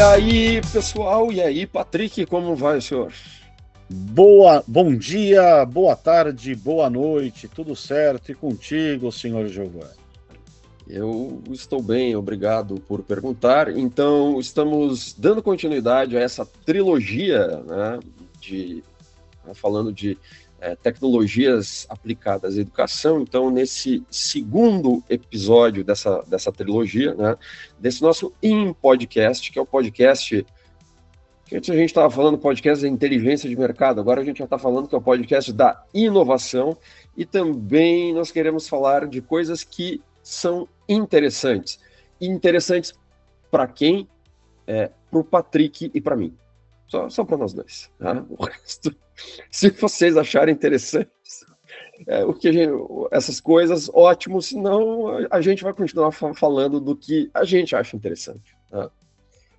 E aí, pessoal? E aí, Patrick, como vai, senhor? Bom dia, boa tarde, boa noite, tudo certo? E contigo, senhor Giovanni? Eu estou bem, obrigado por perguntar. Então, estamos dando continuidade a essa trilogia, né, falando de tecnologias aplicadas à educação. Então, nesse segundo episódio dessa trilogia, né, desse nosso podcast, que é o podcast que antes a gente estava falando podcast da inteligência de mercado, agora a gente já está falando que é o podcast da inovação, e também nós queremos falar de coisas que são interessantes. Interessantes para quem? Para o Patrick e para mim. Só para nós dois. Tá? O resto, se vocês acharem interessantes, essas coisas, ótimo, senão a gente vai continuar falando do que a gente acha interessante. Tá?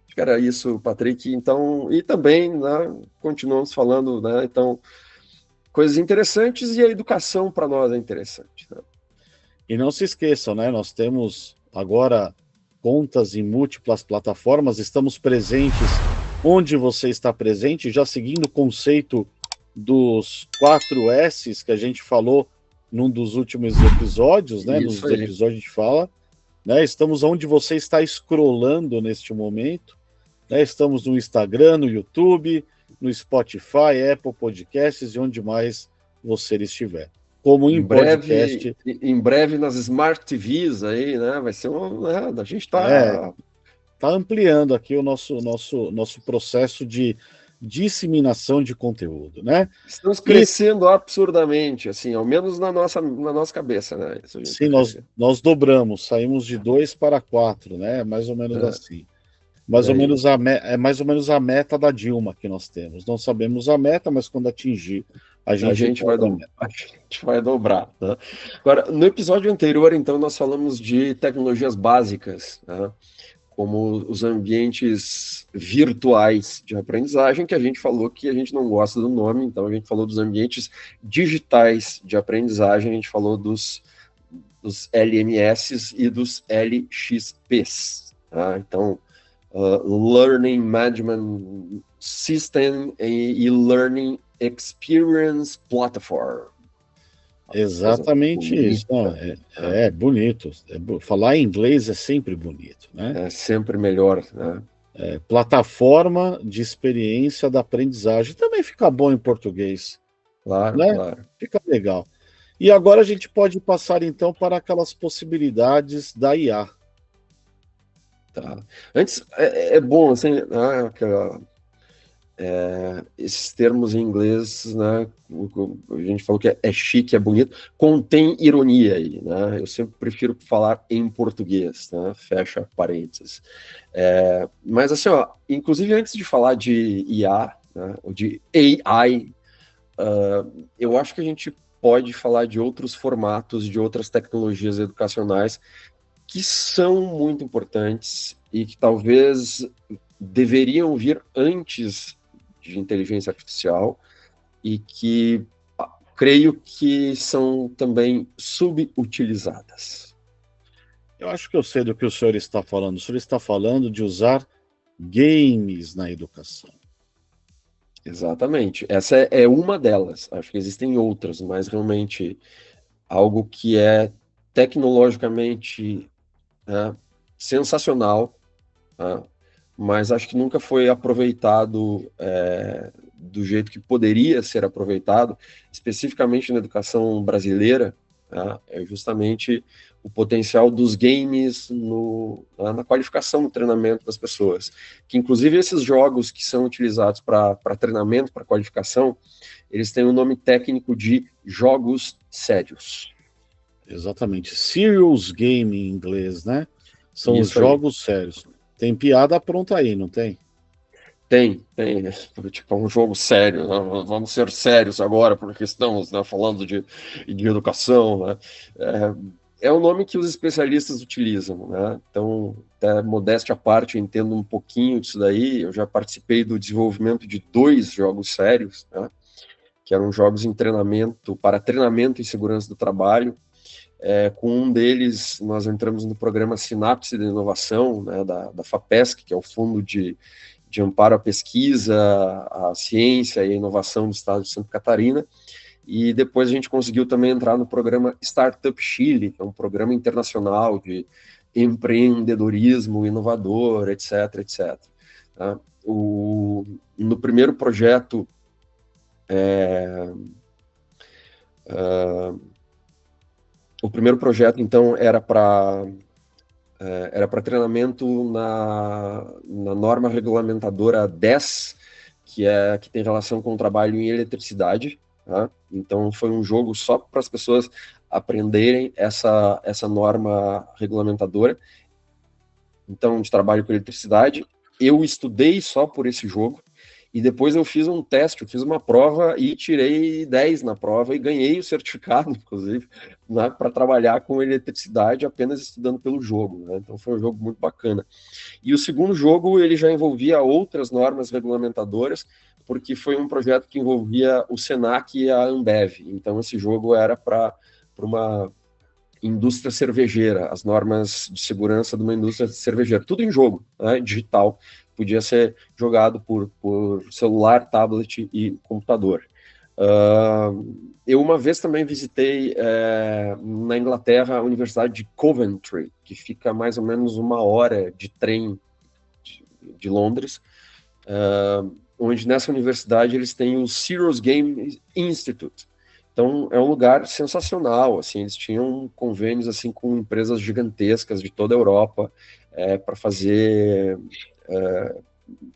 Acho que era isso, Patrick. Então, e também, né, continuamos falando, né, então, coisas interessantes, e a educação para nós é interessante. Né? E não se esqueçam, né? Nós temos agora contas em múltiplas plataformas, estamos presentes onde você está presente, já seguindo o conceito dos 4 S's que a gente falou num dos últimos episódios, né? Nos episódios a gente fala, né? Estamos onde você está scrollando neste momento. Estamos no Instagram, no YouTube, no Spotify, Apple Podcasts e onde mais você estiver. Como em podcast. Em breve nas Smart TVs aí, né? Vai ser a gente está ampliando aqui o nosso processo de disseminação de conteúdo, né? Estamos crescendo absurdamente, assim, ao menos na nossa cabeça, né? Sim, nós dobramos, saímos de 2 para 4, né? Mais ou menos assim. Mais ou menos a meta da Dilma que nós temos. Não sabemos a meta, mas quando atingir, a gente vai dobrar. Né? Agora, no episódio anterior, então, nós falamos de tecnologias básicas, né? Como os ambientes virtuais de aprendizagem, que a gente falou que a gente não gosta do nome, então a gente falou dos ambientes digitais de aprendizagem, a gente falou dos LMS e dos LXPs. Tá? Então, Learning Management System e Learning Experience Platform. Exatamente isso. Não, é bonito. Falar em inglês é sempre bonito, né? É sempre melhor, né? Plataforma de experiência da aprendizagem. Também fica bom em português. Claro, né? Claro. Fica legal. E agora a gente pode passar, então, para aquelas possibilidades da IA. Tá. Antes, é bom, assim, esses termos em inglês, né, a gente falou que é chique, é bonito, contém ironia aí, né? Eu sempre prefiro falar em português, né? Fecha parênteses. Mas assim, ó, inclusive antes de falar de IA, né, ou de AI, eu acho que a gente pode falar de outros formatos, de outras tecnologias educacionais que são muito importantes e que talvez deveriam vir antes de inteligência artificial e que creio que são também subutilizadas. Eu acho que eu sei do que o senhor está falando. O senhor está falando de usar games na educação. Exatamente. Essa é uma delas. Acho que existem outras, mas realmente algo que é tecnologicamente sensacional, mas acho que nunca foi aproveitado do jeito que poderia ser aproveitado, especificamente na educação brasileira, é justamente o potencial dos games na qualificação, no treinamento das pessoas. Que, inclusive, esses jogos que são utilizados para treinamento, para qualificação, eles têm o nome técnico de jogos sérios. Exatamente. Serious game em inglês, né? São Isso os jogos sérios. Tem piada pronta aí, não tem? Tem. Tipo, é um jogo sério, né? Vamos ser sérios agora, porque estamos, né, falando de educação, né? É o nome que os especialistas utilizam, né? Então, até modéstia à parte, eu entendo um pouquinho disso daí. Eu já participei do desenvolvimento de 2 jogos sérios, né? Que eram jogos em treinamento, para treinamento e segurança do trabalho. Com um deles, nós entramos no programa Sinapse de Inovação, né, da FAPESC, que é o Fundo de Amparo à Pesquisa, à Ciência e à Inovação do Estado de Santa Catarina. E depois a gente conseguiu também entrar no programa Startup Chile, que é um programa internacional de empreendedorismo inovador, etc, etc. Tá? No primeiro projeto, o primeiro projeto, então, era para treinamento na norma regulamentadora 10, que tem relação com o trabalho em eletricidade. Tá? Então, foi um jogo só para as pessoas aprenderem essa norma regulamentadora, então, de trabalho com eletricidade. Eu estudei só por esse jogo, e depois eu fiz um teste, eu fiz uma prova e tirei 10 na prova e ganhei o certificado, inclusive, né, para trabalhar com eletricidade apenas estudando pelo jogo. Né? Então, foi um jogo muito bacana. E o segundo jogo, ele já envolvia outras normas regulamentadoras, porque foi um projeto que envolvia o Senac e a Ambev. Então, esse jogo era para uma indústria cervejeira, as normas de segurança de uma indústria cervejeira. Tudo em jogo, né, digital. Podia ser jogado por celular, tablet e computador. Eu uma vez também visitei na Inglaterra a Universidade de Coventry, que fica mais ou menos 1 hora de trem de Londres, onde nessa universidade eles têm o Serious Game Institute. Então é um lugar sensacional, assim, eles tinham convênios assim com empresas gigantescas de toda a Europa para fazer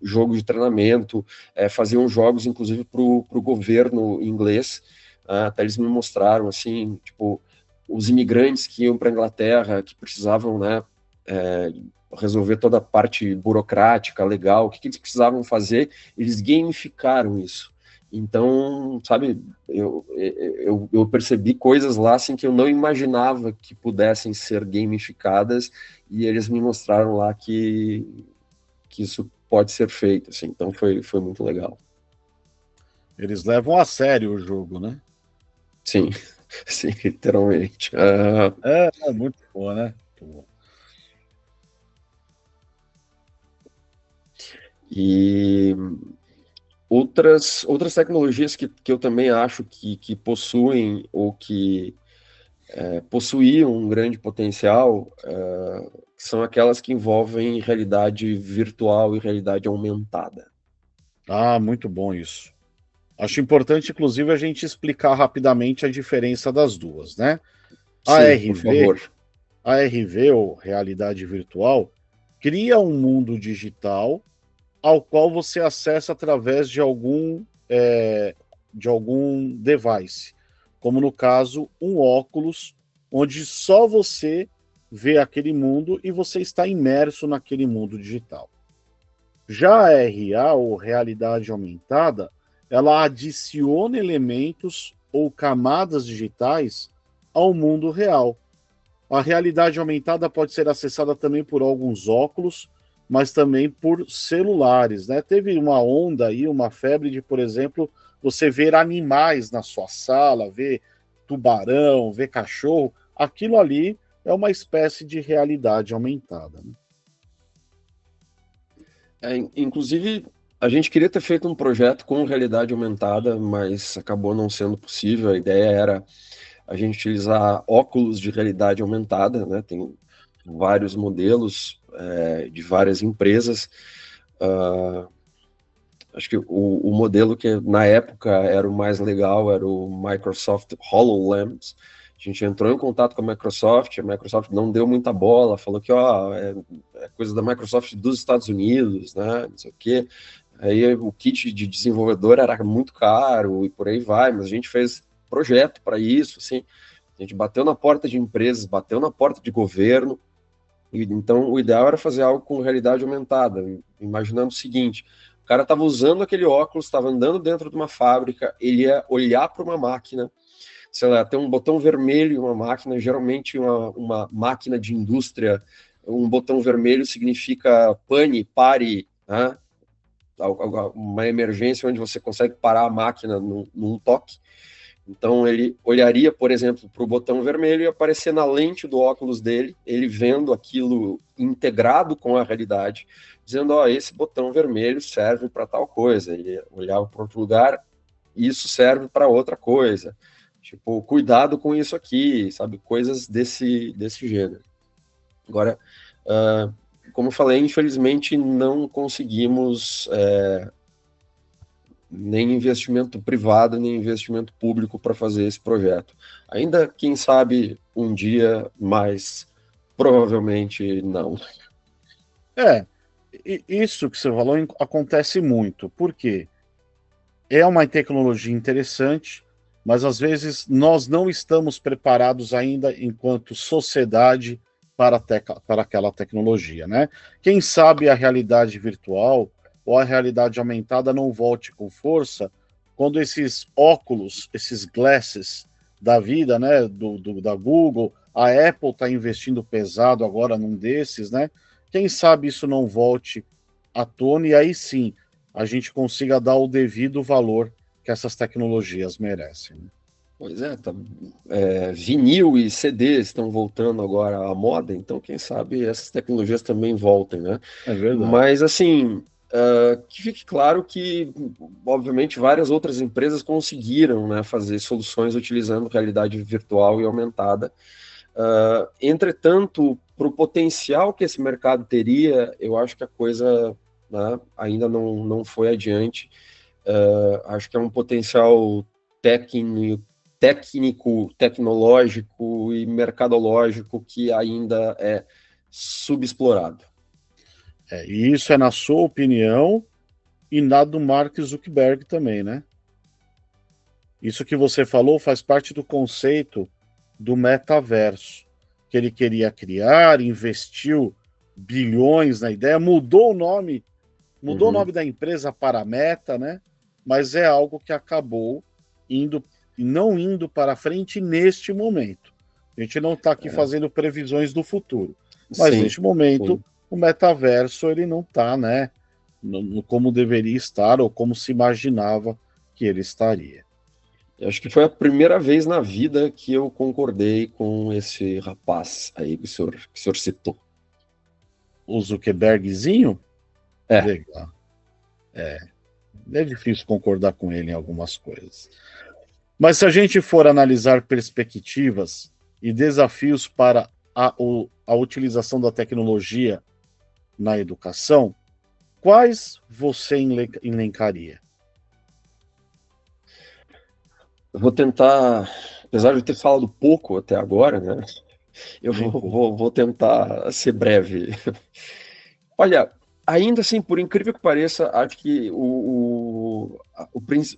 jogo de treinamento, faziam jogos inclusive para o governo inglês. Até eles me mostraram assim, tipo, os imigrantes que iam para a Inglaterra, que precisavam, né, resolver toda a parte burocrática, legal, o que eles precisavam fazer, eles gamificaram isso. Então, sabe, eu percebi coisas lá assim, que eu não imaginava que pudessem ser gamificadas, e eles me mostraram lá que isso pode ser feito. Assim, então, foi muito legal. Eles levam a sério o jogo, né? Sim, sim, literalmente. É muito bom, né? Muito bom. E outras tecnologias que eu também acho que possuem ou que possuíam um grande potencial são aquelas que envolvem realidade virtual e realidade aumentada. Ah, muito bom isso. Acho importante, inclusive, a gente explicar rapidamente a diferença das duas, né? A Sim, por RV, favor. a RV, ou realidade virtual, cria um mundo digital ao qual você acessa através de algum device, como no caso um óculos, onde só você vê aquele mundo e você está imerso naquele mundo digital. Já a RA, ou realidade aumentada, ela adiciona elementos ou camadas digitais ao mundo real. A realidade aumentada pode ser acessada também por alguns óculos, mas também por celulares, né? Teve uma onda aí, uma febre de, por exemplo, você ver animais na sua sala, ver tubarão, ver cachorro. Aquilo ali é uma espécie de realidade aumentada, né? Inclusive, a gente queria ter feito um projeto com realidade aumentada, mas acabou não sendo possível. A ideia era a gente utilizar óculos de realidade aumentada, né? Tem vários modelos de várias empresas. Acho que o modelo que na época era o mais legal era o Microsoft HoloLens. A gente entrou em contato com a Microsoft não deu muita bola, falou que é coisa da Microsoft dos Estados Unidos, né? Não sei o quê. Aí o kit de desenvolvedor era muito caro e por aí vai, mas a gente fez projeto para isso, assim. A gente bateu na porta de empresas, bateu na porta de governo. Então, o ideal era fazer algo com realidade aumentada, imaginando o seguinte: o cara estava usando aquele óculos, estava andando dentro de uma fábrica, ele ia olhar para uma máquina, sei lá, tem um botão vermelho em uma máquina, geralmente uma máquina de indústria, um botão vermelho significa pane, pare, né? Uma emergência onde você consegue parar a máquina num toque. Então ele olharia, por exemplo, para o botão vermelho e aparecer na lente do óculos dele, ele vendo aquilo integrado com a realidade, dizendo, ó, esse botão vermelho serve para tal coisa. Ele olhava para outro lugar, isso serve para outra coisa. Tipo, cuidado com isso aqui, sabe? Coisas desse gênero. Agora, como eu falei, infelizmente não conseguimos nem investimento privado, nem investimento público para fazer esse projeto. Ainda, quem sabe, um dia, mas provavelmente não. Isso que você falou acontece muito. Por quê? É uma tecnologia interessante, mas às vezes nós não estamos preparados ainda enquanto sociedade para aquela tecnologia, né? Quem sabe a realidade virtual ou a realidade aumentada não volte com força quando esses óculos, esses glasses da vida, né, da Google, a Apple está investindo pesado agora num desses, né? Quem sabe isso não volte à tona e aí sim a gente consiga dar o devido valor que essas tecnologias merecem. Pois é, vinil e CD estão voltando agora à moda, então quem sabe essas tecnologias também voltem, né? É verdade. Mas assim, que fique claro que, obviamente, várias outras empresas conseguiram, né, fazer soluções utilizando realidade virtual e aumentada. Entretanto, para o potencial que esse mercado teria, eu acho que a coisa, né, ainda não foi adiante. Acho que é um potencial técnico, tecnológico e mercadológico que ainda é subexplorado. E isso é na sua opinião e na do Mark Zuckerberg também, né? Isso que você falou faz parte do conceito do metaverso, que ele queria criar, investiu bilhões na ideia, mudou o nome da empresa para Meta, né? Mas é algo que acabou não indo para frente neste momento. A gente não está aqui fazendo previsões do futuro, mas neste momento o metaverso ele não está, né? Como deveria estar ou como se imaginava que ele estaria. Eu acho que foi a primeira vez na vida que eu concordei com esse rapaz aí que o senhor citou. O Zuckerbergzinho? É. Legal. É difícil concordar com ele em algumas coisas. Mas se a gente for analisar perspectivas e desafios para a utilização da tecnologia na educação, quais você elencaria? Eu vou tentar, apesar de eu ter falado pouco até agora, né? Eu vou tentar ser breve. Olha, ainda assim, por incrível que pareça, acho que o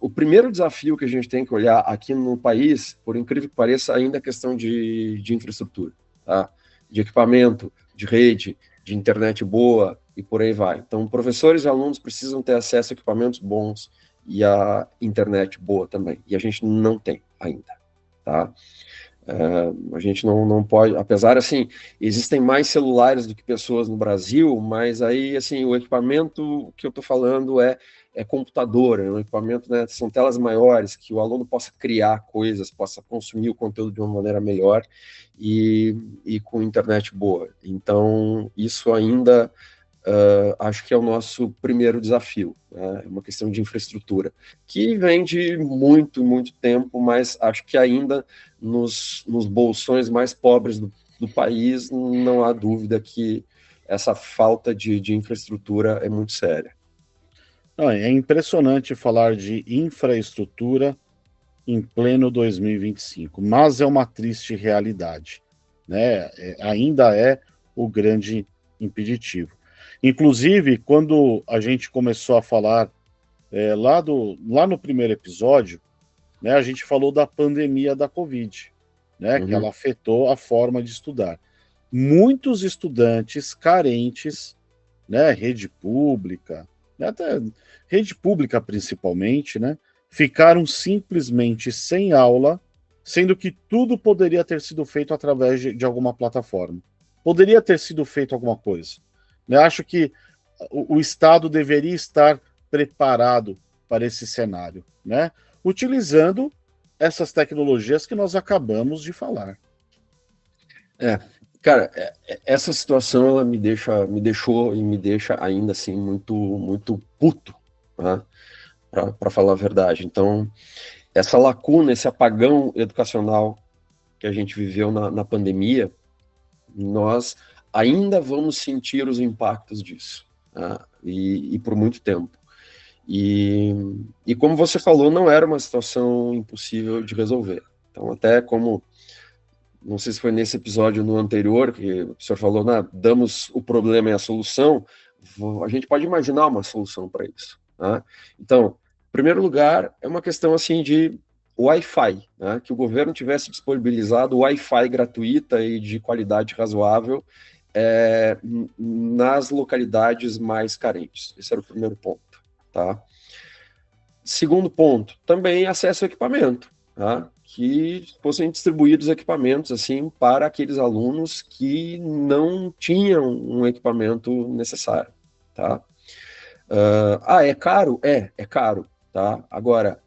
primeiro desafio que a gente tem que olhar aqui no país, por incrível que pareça, ainda é a questão de infraestrutura, tá? De equipamento, de rede, de internet boa e por aí vai. Então, professores e alunos precisam ter acesso a equipamentos bons e a internet boa também. E a gente não tem ainda, tá? A gente não pode, apesar, assim, existem mais celulares do que pessoas no Brasil, mas aí, assim, o equipamento que eu estou falando é computador, é um equipamento, né, são telas maiores, que o aluno possa criar coisas, possa consumir o conteúdo de uma maneira melhor e com internet boa. Então, isso ainda acho que é o nosso primeiro desafio, né? É uma questão de infraestrutura, que vem de muito, muito tempo, mas acho que ainda nos bolsões mais pobres do país, não há dúvida que essa falta de infraestrutura é muito séria. É impressionante falar de infraestrutura em pleno 2025, mas é uma triste realidade, né? Ainda é o grande impeditivo. Inclusive, quando a gente começou a falar lá no primeiro episódio, né, a gente falou da pandemia da Covid, né, que ela afetou a forma de estudar. Muitos estudantes carentes, né, rede pública, né, até rede pública principalmente, né, ficaram simplesmente sem aula, sendo que tudo poderia ter sido feito através de alguma plataforma. Poderia ter sido feito alguma coisa. Eu acho que o Estado deveria estar preparado para esse cenário, né? Utilizando essas tecnologias que nós acabamos de falar. Cara, essa situação ela me deixou e me deixa ainda assim muito puto, né? Para falar a verdade. Então, essa lacuna, esse apagão educacional que a gente viveu na pandemia, nós ainda vamos sentir os impactos disso, né? E por muito tempo. E como você falou, não era uma situação impossível de resolver. Então, até como, não sei se foi nesse episódio no anterior, que o senhor falou, damos o problema e a solução, a gente pode imaginar uma solução para isso, né? Então, em primeiro lugar, é uma questão assim de Wi-Fi, né? Que o governo tivesse disponibilizado Wi-Fi gratuita e de qualidade razoável nas localidades mais carentes. Esse era o primeiro ponto, tá? Segundo ponto, também acesso ao equipamento, tá? Que fossem distribuídos equipamentos assim para aqueles alunos que não tinham um equipamento necessário, tá? É caro? É caro, tá? Agora,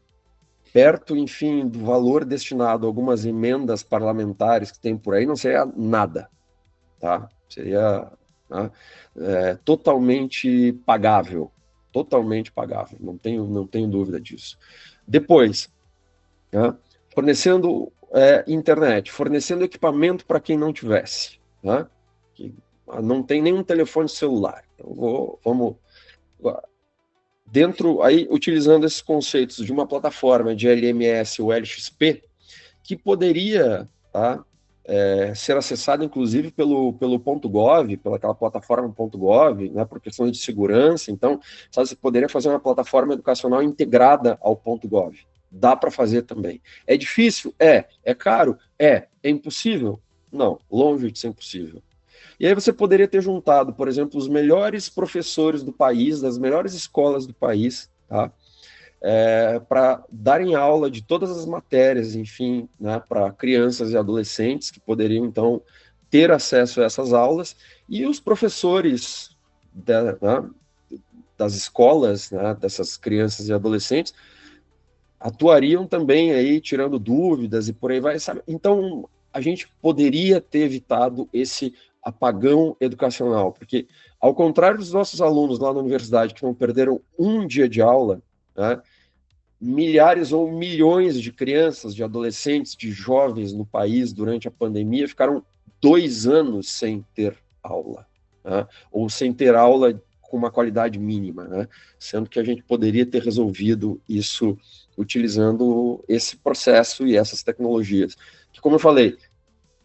perto, enfim, do valor destinado a algumas emendas parlamentares que tem por aí, não seria nada, tá? Seria, tá? Totalmente pagável, não tenho dúvida disso. Depois, né, fornecendo internet, fornecendo equipamento para quem não tivesse, né, que não tem nenhum telefone celular. Então, vamos dentro, aí, utilizando esses conceitos de uma plataforma de LMS ou LXP, que poderia, tá, ser acessado, inclusive, pelo .gov, pelaquela plataforma .gov, né, por questões de segurança. Então, sabe, você poderia fazer uma plataforma educacional integrada ao .gov. Dá para fazer também. É difícil? É caro? É impossível? Não, longe de ser impossível. E aí você poderia ter juntado, por exemplo, os melhores professores do país, das melhores escolas do país, tá? Para darem aula de todas as matérias, enfim, né, para crianças e adolescentes que poderiam, então, ter acesso a essas aulas, e os professores né, das escolas, né, dessas crianças e adolescentes, atuariam também aí, tirando dúvidas e por aí vai, sabe? Então, a gente poderia ter evitado esse apagão educacional, porque, ao contrário dos nossos alunos lá na universidade, que não perderam um dia de aula, né, milhares ou milhões de crianças, de adolescentes, de jovens no país durante a pandemia ficaram 2 anos sem ter aula, né? Ou sem ter aula com uma qualidade mínima, né? Sendo que a gente poderia ter resolvido isso utilizando esse processo e essas tecnologias. Que, como eu falei,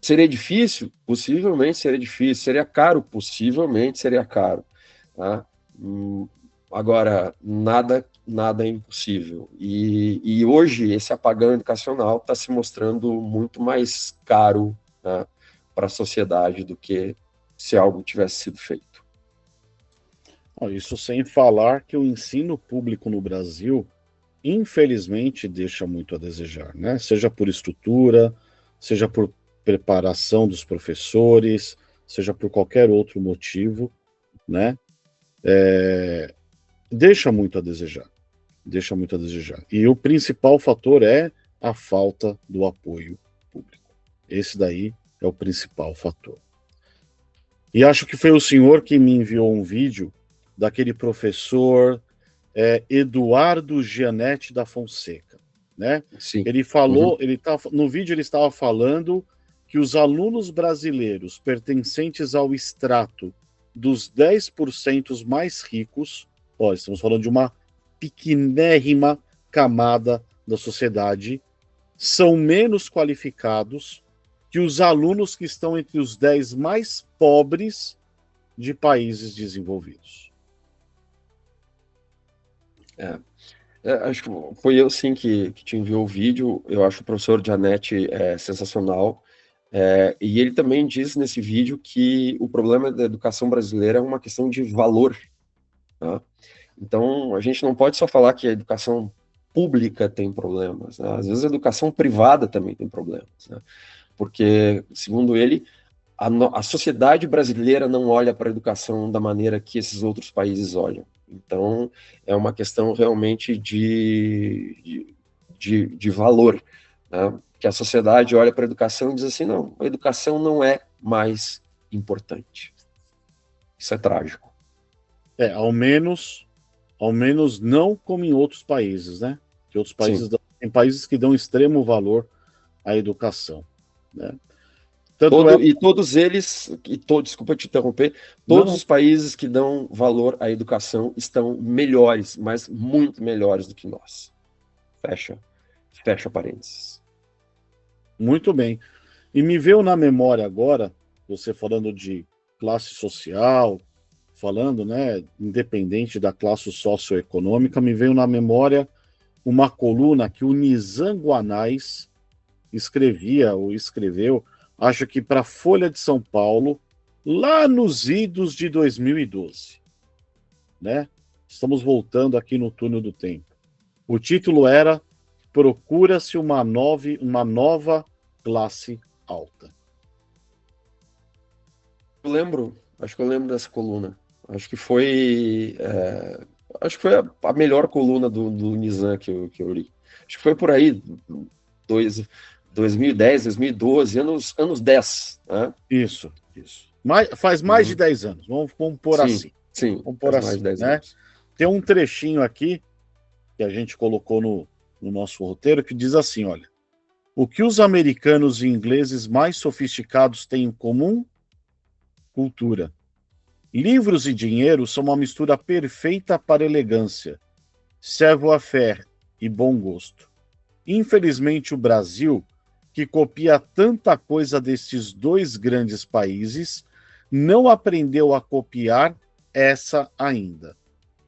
seria difícil? Possivelmente seria difícil. Seria caro? Possivelmente seria caro, tá? Agora, nada é impossível. E hoje, esse apagão educacional está se mostrando muito mais caro, né, para a sociedade do que se algo tivesse sido feito. Isso sem falar que o ensino público no Brasil, infelizmente, deixa muito a desejar, né? Seja por estrutura, seja por preparação dos professores, seja por qualquer outro motivo, né? Deixa muito a desejar. Deixa muito a desejar. E o principal fator é a falta do apoio público. Esse daí é o principal fator. E acho que foi o senhor que me enviou um vídeo daquele professor Eduardo Gianetti da Fonseca, né? Sim. Ele falou, no vídeo ele estava falando que os alunos brasileiros pertencentes ao extrato dos 10% mais ricos, estamos falando de uma pequenérrima camada da sociedade, são menos qualificados que os alunos que estão entre os 10 mais pobres de países desenvolvidos. Acho que foi eu, sim, que te enviou o vídeo. Eu acho o professor Gianetti sensacional. E ele também diz nesse vídeo que o problema da educação brasileira é uma questão de valor, tá? Então, a gente não pode só falar que a educação pública tem problemas, né? Às vezes a educação privada também tem problemas, né? Porque, segundo ele, a sociedade brasileira não olha para a educação da maneira que esses outros países olham. Então, é uma questão realmente de valor, né? Que a sociedade olha para a educação e diz assim, não, a educação não é mais importante. Isso é trágico. Ao menos não como em outros países, né? Que outros países tem países que dão extremo valor à educação, né? E todos eles, desculpa te interromper, todos os países que dão valor à educação estão melhores, mas muito melhores do que nós. Fecha parênteses. Muito bem. E me veio na memória agora, você falando de classe social, falando, né, independente da classe socioeconômica, me veio na memória uma coluna que o Nizam Guanais escreveu, acho que para a Folha de São Paulo, lá nos idos de 2012, né? Estamos voltando aqui no túnel do tempo. O título era Procura-se uma nova classe alta. Acho que eu lembro dessa coluna. Acho que foi a melhor coluna do Nizam que eu li. Acho que foi por aí, 2010, 2012, anos 10. Né? Isso. Faz mais de 10 anos, vamos pôr assim. Sim, vamos pôr assim, mais de 10 anos. Tem um trechinho aqui que a gente colocou no nosso roteiro que diz assim, olha, o que os americanos e ingleses mais sofisticados têm em comum? Cultura. Livros e dinheiro são uma mistura perfeita para elegância, savoir-faire e bom gosto. Infelizmente, o Brasil, que copia tanta coisa destes dois grandes países, não aprendeu a copiar essa ainda.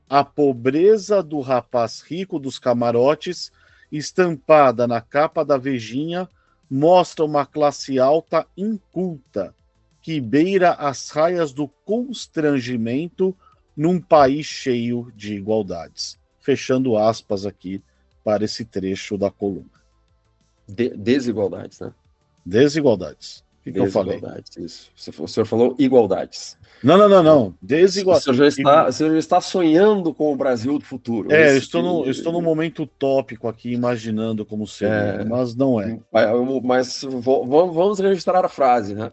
A pobreza do rapaz rico dos camarotes, estampada na capa da Vejinha, mostra uma classe alta inculta, que beira as raias do constrangimento num país cheio de igualdades. Fechando aspas aqui para esse trecho da coluna. Desigualdades, né? Desigualdades. O que eu falei? Isso. O senhor falou igualdades. Não. Desigualdades. O senhor já está sonhando com o Brasil do futuro. Eu estou num momento utópico aqui, imaginando como seria, mas não é. Mas vamos registrar a frase, né?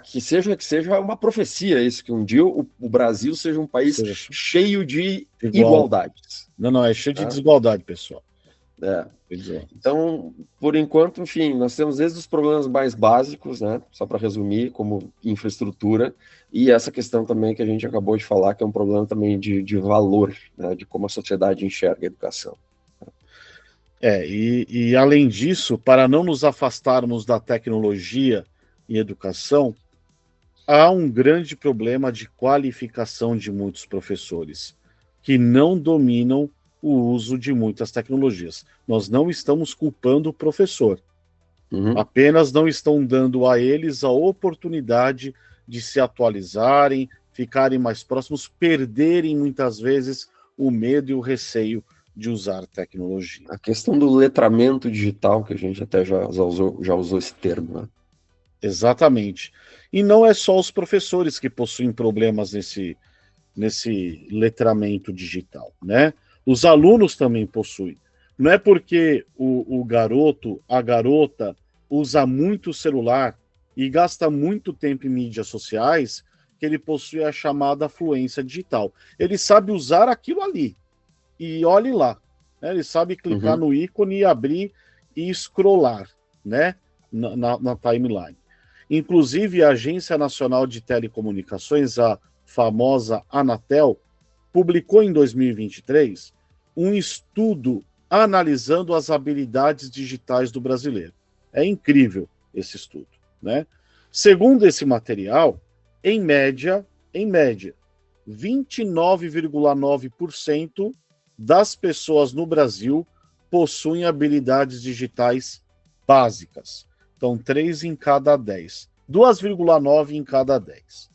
Que seja uma profecia isso, que um dia o Brasil seja um país cheio de igualdades. Não, é cheio de desigualdade, pessoal. Então, por enquanto, enfim, nós temos desde os problemas mais básicos, né? Só para resumir, como infraestrutura, e essa questão também que a gente acabou de falar, que é um problema também de valor, né? De como a sociedade enxerga a educação. E além disso, para não nos afastarmos da tecnologia e educação, há um grande problema de qualificação de muitos professores, que não dominam o uso de muitas tecnologias. Nós não estamos culpando o professor, apenas não estão dando a eles a oportunidade de se atualizarem, ficarem mais próximos, perderem muitas vezes o medo e o receio de usar tecnologia. A questão do letramento digital, que a gente até já usou esse termo, né? Exatamente. E não é só os professores que possuem problemas nesse letramento digital, né? Os alunos também possuem. Não é porque o garoto, a garota, usa muito celular e gasta muito tempo em mídias sociais que ele possui a chamada fluência digital. Ele sabe usar aquilo ali. E olhe lá. Né? Ele sabe clicar no ícone e abrir e scrollar, né? na timeline. Inclusive, a Agência Nacional de Telecomunicações, a famosa Anatel, publicou em 2023 um estudo analisando as habilidades digitais do brasileiro. É incrível esse estudo, né? Segundo esse material, em média, 29,9% das pessoas no Brasil possuem habilidades digitais básicas. Então, 3 em cada 10. 2,9 em cada 10.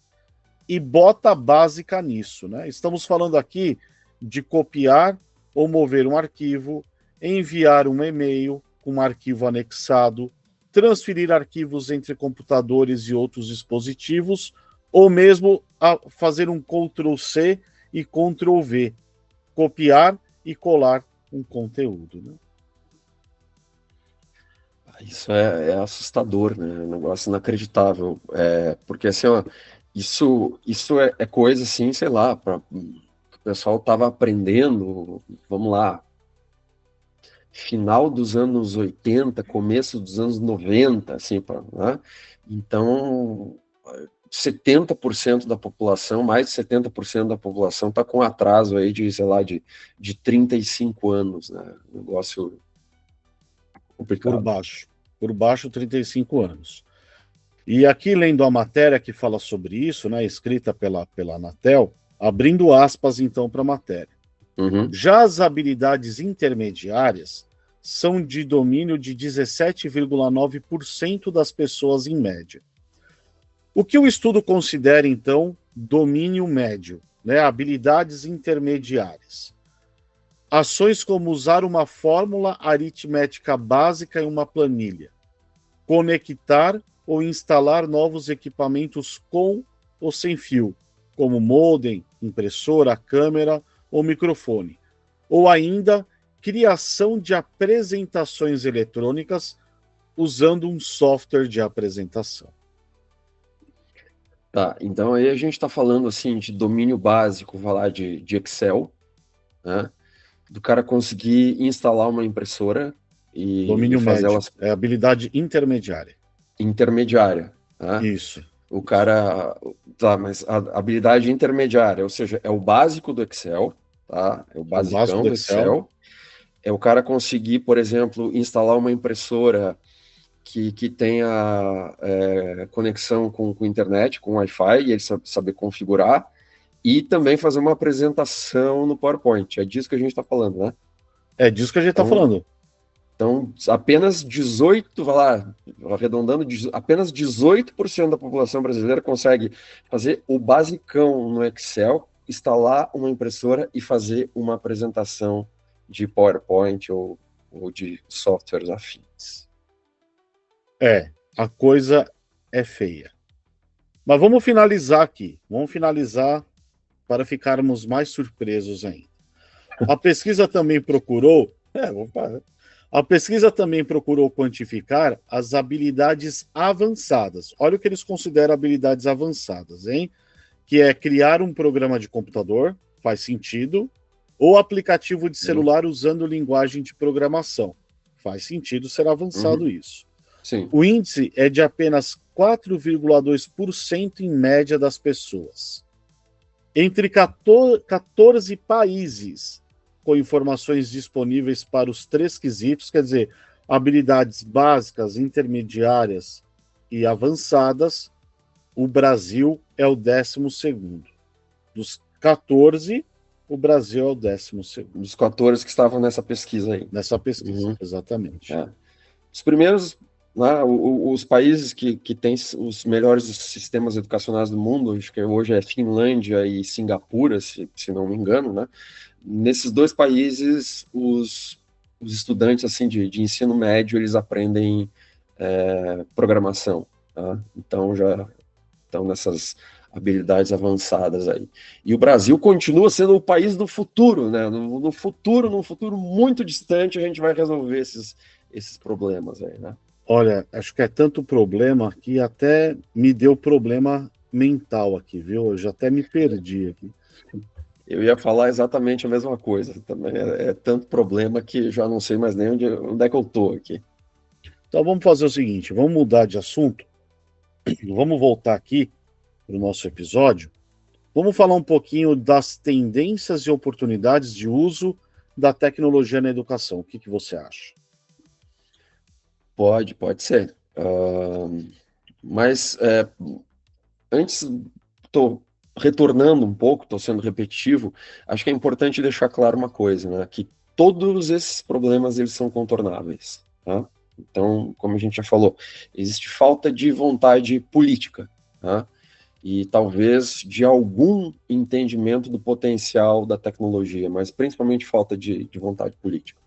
E bota básica nisso, né? Estamos falando aqui de copiar ou mover um arquivo, enviar um e-mail com um arquivo anexado, transferir arquivos entre computadores e outros dispositivos, ou mesmo fazer um Ctrl+C e Ctrl+V, copiar e colar um conteúdo. Né? Isso é assustador, né? É um negócio inacreditável. Porque assim, ó, isso é coisa assim, sei lá, o pessoal estava aprendendo, vamos lá, final dos anos 80, começo dos anos 90, assim, né? Então, 70% da população, mais de 70% da população está com atraso aí de, sei lá, de 35 anos, né? Negócio Por complicado. baixo. Por baixo, 35 anos. E aqui, lendo a matéria que fala sobre isso, né, escrita pela Anatel, abrindo aspas então para a matéria. Uhum. Já as habilidades intermediárias são de domínio de 17,9% das pessoas em média. O que o estudo considera, então, domínio médio, né, habilidades intermediárias? Ações como usar uma fórmula aritmética básica em uma planilha, conectar ou instalar novos equipamentos com ou sem fio, como modem, impressora, câmera ou microfone, ou ainda criação de apresentações eletrônicas usando um software de apresentação. Tá, então aí a gente está falando assim de domínio básico, vai lá de Excel, né? Do cara conseguir instalar uma impressora e Domínio fazer médio, elas é habilidade intermediária. intermediária, né? Isso. O cara, tá, mas a habilidade intermediária, ou seja, é o básico do Excel, tá? É o É o básico basicão do do Excel. Excel. É o cara conseguir, por exemplo, instalar uma impressora que tenha conexão com internet, com Wi-Fi, e ele saber configurar, e também fazer uma apresentação no PowerPoint. É disso que a gente está falando, né? É disso que a gente está Então, falando. então, apenas 18, vai lá, arredondando, apenas 18% da população brasileira consegue fazer o basicão no Excel, instalar uma impressora e fazer uma apresentação de PowerPoint ou de softwares afins. A coisa é feia. Mas vamos finalizar aqui. Vamos finalizar para ficarmos mais surpresos ainda. A pesquisa também procurou. A pesquisa também procurou quantificar as habilidades avançadas. Olha o que eles consideram habilidades avançadas, hein? Que é criar um programa de computador, faz sentido, ou aplicativo de Uhum. celular usando linguagem de programação. Faz sentido ser avançado isso. Sim. O índice é de apenas 4,2% em média das pessoas. Entre 14 países com informações disponíveis para os três quesitos, quer dizer, habilidades básicas, intermediárias e avançadas, o Brasil é o 12º. Dos 14, o Brasil é o 12º. Dos 14 que estavam nessa pesquisa aí. Nessa pesquisa, exatamente. Os primeiros, né, os países que têm os melhores sistemas educacionais do mundo, acho que hoje é Finlândia e Singapura, se não me engano, né? Nesses dois países, os estudantes assim de ensino médio, eles aprendem programação, tá? Então já estão nessas habilidades avançadas aí. E o Brasil continua sendo o país do futuro, né? No futuro, num futuro muito distante, a gente vai resolver esses problemas aí, né? Olha, acho que é tanto problema que até me deu problema mental aqui, viu? Eu já até me perdi aqui. Eu ia falar exatamente a mesma coisa. Também é tanto problema que já não sei mais nem onde é que eu tô aqui. Então vamos fazer o seguinte, vamos mudar de assunto, vamos voltar aqui para o nosso episódio, vamos falar um pouquinho das tendências e oportunidades de uso da tecnologia na educação. O que você acha? Pode ser. Mas antes, estou retornando um pouco, estou sendo repetitivo, acho que é importante deixar claro uma coisa, né? Que todos esses problemas, eles são contornáveis, tá? Então, como a gente já falou, existe falta de vontade política, tá? E talvez de algum entendimento do potencial da tecnologia, mas principalmente falta de vontade política.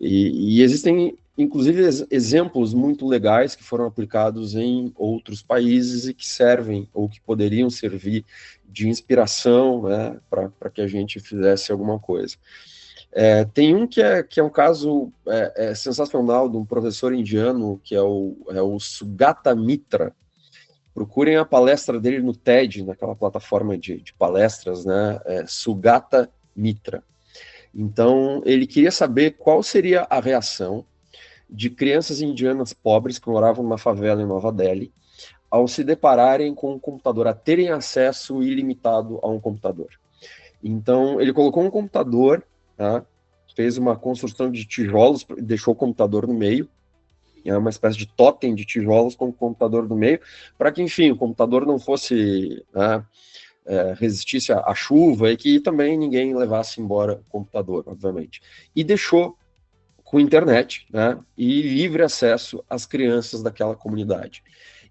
E existem, inclusive, exemplos muito legais que foram aplicados em outros países e que servem, ou que poderiam servir de inspiração, né, para que a gente fizesse alguma coisa. Tem um que é um caso sensacional de um professor indiano, que é o Sugata Mitra. Procurem a palestra dele no TED, naquela plataforma de palestras, né? Sugata Mitra. Então, ele queria saber qual seria a reação de crianças indianas pobres que moravam numa favela em Nova Delhi ao se depararem com um computador, a terem acesso ilimitado a um computador. Então, ele colocou um computador, tá? Fez uma construção de tijolos, deixou o computador no meio, é uma espécie de totem de tijolos com o computador no meio, para que, enfim, o computador não fosse, né, resistisse à chuva e que também ninguém levasse embora o computador, obviamente. E deixou com internet, né, e livre acesso às crianças daquela comunidade.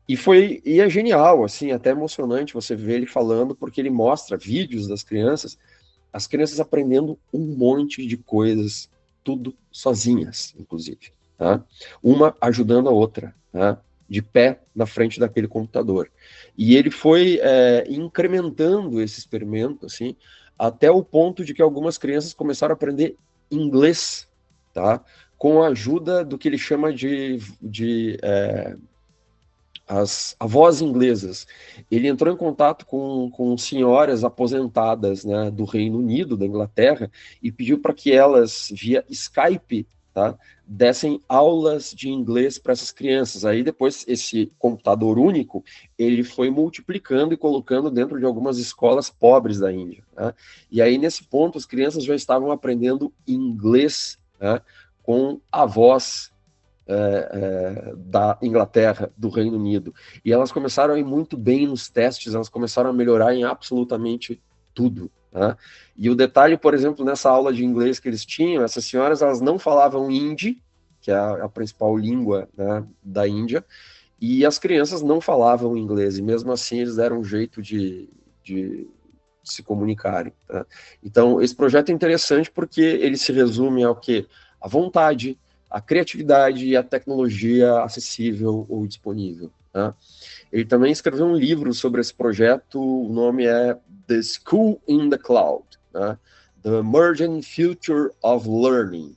E é genial, assim, até emocionante você ver ele falando, porque ele mostra vídeos das crianças, as crianças aprendendo um monte de coisas, tudo sozinhas, inclusive, tá? Uma ajudando a outra, tá? De pé na frente daquele computador. E ele foi incrementando esse experimento, assim, até o ponto de que algumas crianças começaram a aprender inglês, tá? Com a ajuda do que ele chama de as avós inglesas. Ele entrou em contato com senhoras aposentadas, né, do Reino Unido, da Inglaterra, e pediu para que elas, via Skype, tá, dessem aulas de inglês para essas crianças. Aí depois esse computador único, ele foi multiplicando e colocando dentro de algumas escolas pobres da Índia. Tá? E aí nesse ponto as crianças já estavam aprendendo inglês, tá, com avós da Inglaterra, do Reino Unido. E elas começaram a ir muito bem nos testes, elas começaram a melhorar em absolutamente tudo. Né? E o detalhe, por exemplo, nessa aula de inglês que eles tinham, essas senhoras elas não falavam hindi, que é a principal língua, né, da Índia, e as crianças não falavam inglês, e mesmo assim eles deram um jeito de se comunicarem. Tá? Então, esse projeto é interessante porque ele se resume ao quê? A vontade, a criatividade e a tecnologia acessível ou disponível. Tá? Ele também escreveu um livro sobre esse projeto, o nome é The School in the Cloud, tá? The Emerging Future of Learning.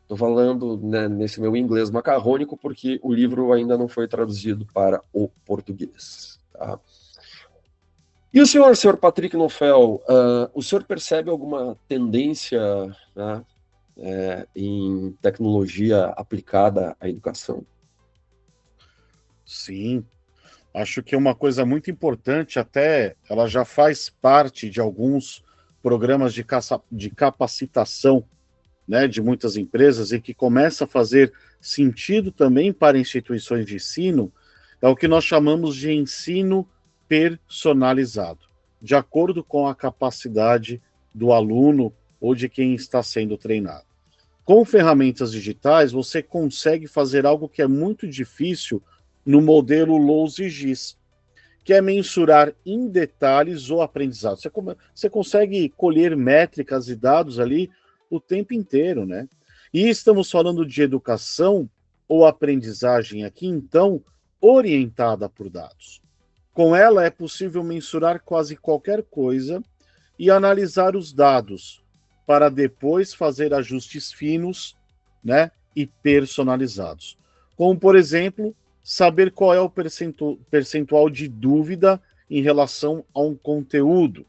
Estou falando, né, nesse meu inglês macarrônico porque o livro ainda não foi traduzido para o português. Tá? E o senhor Patrick Nofel, o senhor percebe alguma tendência, né, em tecnologia aplicada à educação? Sim, acho que é uma coisa muito importante, até ela já faz parte de alguns programas de capacitação, né, de muitas empresas e que começa a fazer sentido também para instituições de ensino, é o que nós chamamos de ensino personalizado, de acordo com a capacidade do aluno ou de quem está sendo treinado. Com ferramentas digitais, você consegue fazer algo que é muito difícil no modelo Lowe's e GIS, que é mensurar em detalhes o aprendizado. Você consegue colher métricas e dados ali o tempo inteiro, né? E estamos falando de educação ou aprendizagem aqui, então, orientada por dados. Com ela é possível mensurar quase qualquer coisa e analisar os dados para depois fazer ajustes finos, né, e personalizados. Como, por exemplo, saber qual é o percentual de dúvida em relação a um conteúdo,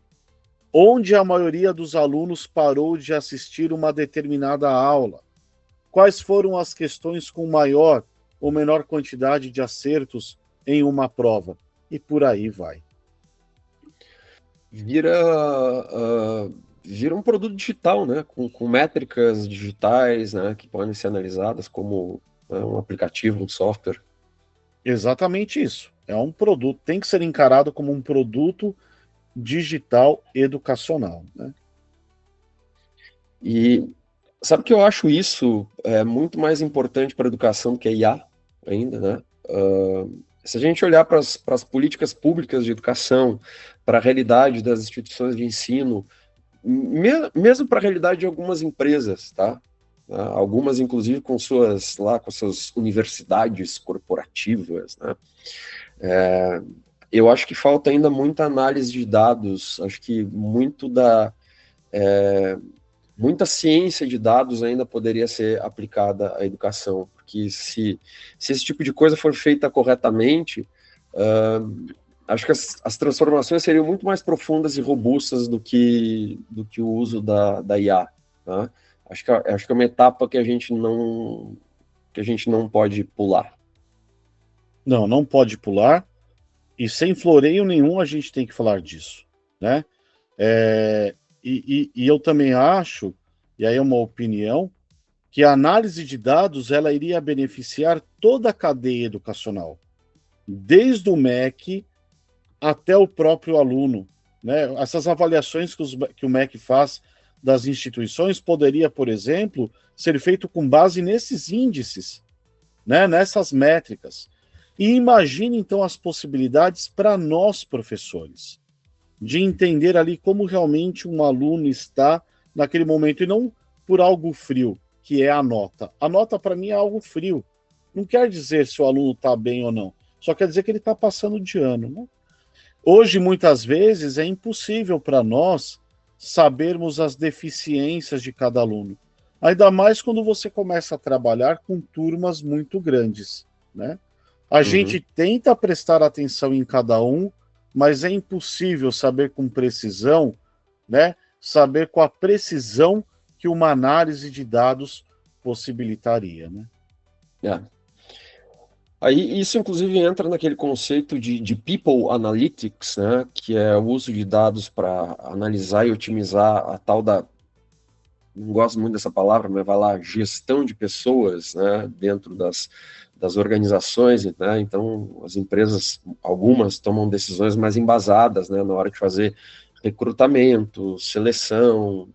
onde a maioria dos alunos parou de assistir uma determinada aula, quais foram as questões com maior ou menor quantidade de acertos em uma prova, e por aí vai. Vira um produto digital, né? Com métricas digitais, né? Que podem ser analisadas como, né, um aplicativo, um software. Exatamente isso. É um produto, tem que ser encarado como um produto digital educacional, né? E sabe que eu acho isso muito mais importante para a educação do que a IA ainda, né? Se a gente olhar para as políticas públicas de educação, para a realidade das instituições de ensino, mesmo para a realidade de algumas empresas, tá? Algumas, inclusive, com suas universidades corporativas, né? Eu acho que falta ainda muita análise de dados, acho que muito muita ciência de dados ainda poderia ser aplicada à educação, porque se esse tipo de coisa for feita corretamente, acho que as transformações seriam muito mais profundas e robustas do que o uso da IA. Tá? Acho que é uma etapa que a gente não pode pular. Não pode pular, e sem floreio nenhum a gente tem que falar disso, né? E eu também acho, e aí é uma opinião, que a análise de dados ela iria beneficiar toda a cadeia educacional, desde o MEC até o próprio aluno, né? Essas avaliações que o MEC faz das instituições poderia, por exemplo, ser feito com base nesses índices, né? Nessas métricas. E imagine, então, as possibilidades para nós, professores, de entender ali como realmente um aluno está naquele momento, e não por algo frio, que é a nota. A nota, para mim, é algo frio. Não quer dizer se o aluno está bem ou não, só quer dizer que ele está passando de ano, né? Hoje, muitas vezes, é impossível para nós sabermos as deficiências de cada aluno. Ainda mais quando você começa a trabalhar com turmas muito grandes, né? A gente tenta prestar atenção em cada um, mas é impossível saber com precisão, né? Saber com a precisão que uma análise de dados possibilitaria, né? Aí isso, inclusive, entra naquele conceito de People Analytics, né? Que é o uso de dados para analisar e otimizar a tal da... Não gosto muito dessa palavra, mas vai lá, gestão de pessoas, né? Dentro das organizações, né? Então, as empresas, algumas tomam decisões mais embasadas, né? Na hora de fazer recrutamento, seleção,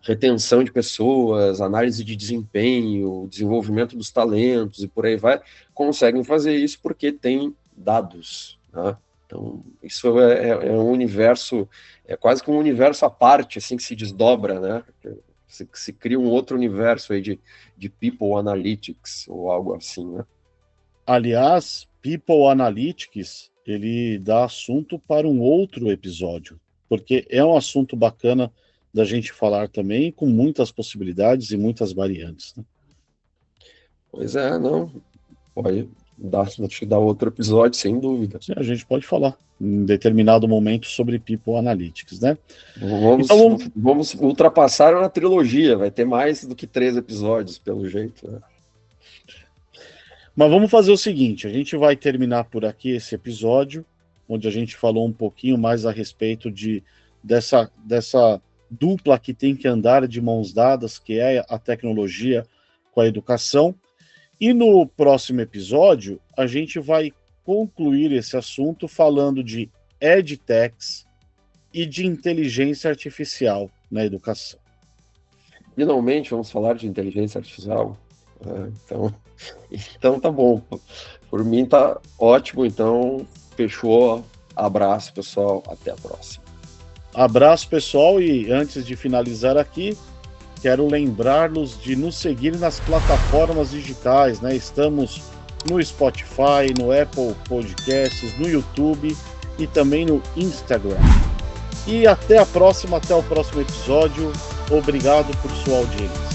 retenção de pessoas, análise de desempenho, desenvolvimento dos talentos e por aí vai, conseguem fazer isso porque tem dados, né? Então, isso é um universo, é quase que um universo à parte, assim, que se desdobra, né? Se cria um outro universo aí de People Analytics ou algo assim, né? Aliás, People Analytics, ele dá assunto para um outro episódio, porque é um assunto bacana da gente falar também, com muitas possibilidades e muitas variantes, né? Pois é, não, pode dar outro episódio, sem dúvida. Sim, a gente pode falar em determinado momento sobre People Analytics, né? Vamos ultrapassar na trilogia, vai ter mais do que 3 episódios, pelo jeito, né? Mas vamos fazer o seguinte, a gente vai terminar por aqui esse episódio, onde a gente falou um pouquinho mais a respeito dessa dupla que tem que andar de mãos dadas, que é a tecnologia com a educação. E no próximo episódio, a gente vai concluir esse assunto falando de edtechs e de inteligência artificial na educação. Finalmente vamos falar de inteligência artificial. Então tá bom. Por mim tá ótimo, então fechou. Abraço, pessoal. Até a próxima. Abraço, pessoal, e antes de finalizar aqui, quero lembrá-los de nos seguir nas plataformas digitais, né? Estamos no Spotify, no Apple Podcasts, no YouTube e também no Instagram. E até o próximo episódio. Obrigado por sua audiência.